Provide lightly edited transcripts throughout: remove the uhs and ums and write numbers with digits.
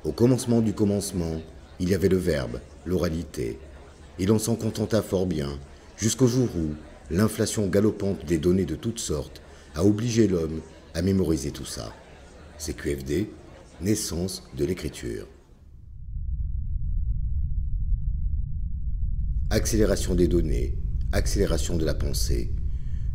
Au commencement du commencement, il y avait le verbe, l'oralité, et l'on s'en contenta fort bien, jusqu'au jour où l'inflation galopante des données de toutes sortes a obligé l'homme à mémoriser tout ça. CQFD, naissance de l'écriture. Accélération des données, accélération de la pensée.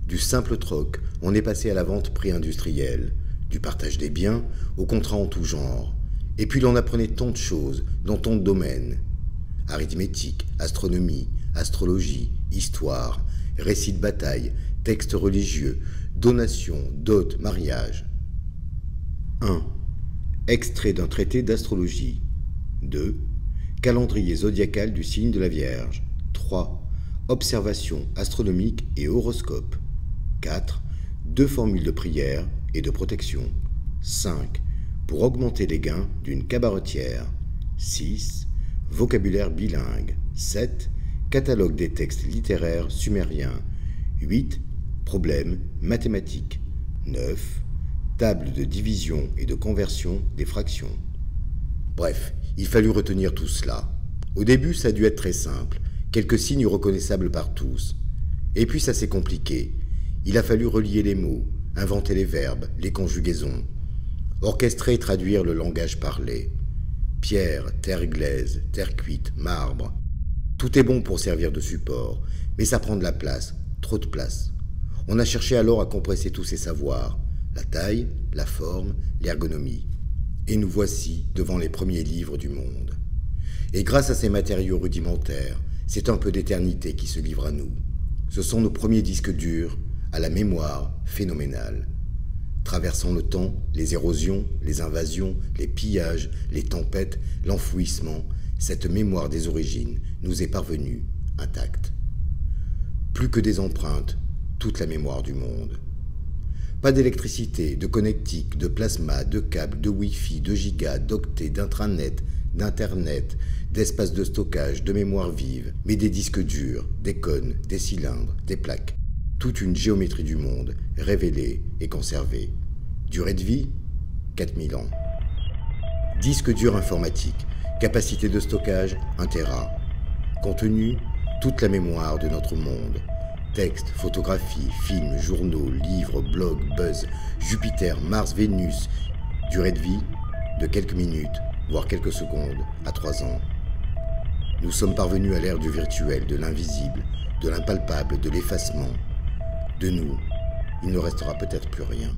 Du simple troc, on est passé à la vente pré-industrielle, du partage des biens aux contrats en tout genre. Et puis l'on apprenait tant de choses dans tant de domaines. Arithmétique, astronomie, astrologie, histoire, récits de bataille, textes religieux, donations, dot, mariage. 1. Extrait d'un traité d'astrologie. 2. Calendrier zodiacal du signe de la Vierge. 3. Observation astronomique et horoscope. 4. 2 formules de prière et de protection. 5. Pour augmenter les gains d'une cabaretière. 6. Vocabulaire bilingue. 7. Catalogue des textes littéraires sumériens. 8. Problèmes mathématiques. 9. Table de division et de conversion des fractions. Bref, il fallut retenir tout cela. Au début, ça a dû être très simple, quelques signes reconnaissables par tous. Et puis ça s'est compliqué. Il a fallu relier les mots, inventer les verbes, les conjugaisons, orchestrer et traduire le langage parlé. Pierre, terre glaise, terre cuite, marbre. Tout est bon pour servir de support, mais ça prend de la place, trop de place. On a cherché alors à compresser tous ces savoirs, la taille, la forme, l'ergonomie. Et nous voici devant les premiers livres du monde. Et grâce à ces matériaux rudimentaires, c'est un peu d'éternité qui se livre à nous. Ce sont nos premiers disques durs, à la mémoire phénoménale. Traversant le temps, les érosions, les invasions, les pillages, les tempêtes, l'enfouissement, cette mémoire des origines nous est parvenue intacte. Plus que des empreintes, toute la mémoire du monde. Pas d'électricité, de connectique, de plasma, de câbles, de Wi-Fi, de gigas, d'octets, d'intranet, d'internet, d'espace de stockage, de mémoire vive, mais des disques durs, des cônes, des cylindres, des plaques. Toute une géométrie du monde, révélée et conservée. Durée de vie, 4000 ans. Disque dur informatique, capacité de stockage, 1 Tera. Contenu, toute la mémoire de notre monde. Textes, photographies, films, journaux, livres, blogs, buzz, Jupiter, Mars, Vénus. Durée de vie, de quelques minutes, voire quelques secondes, à 3 ans. Nous sommes parvenus à l'ère du virtuel, de l'invisible, de l'impalpable, de l'effacement. De nous, il ne restera peut-être plus rien.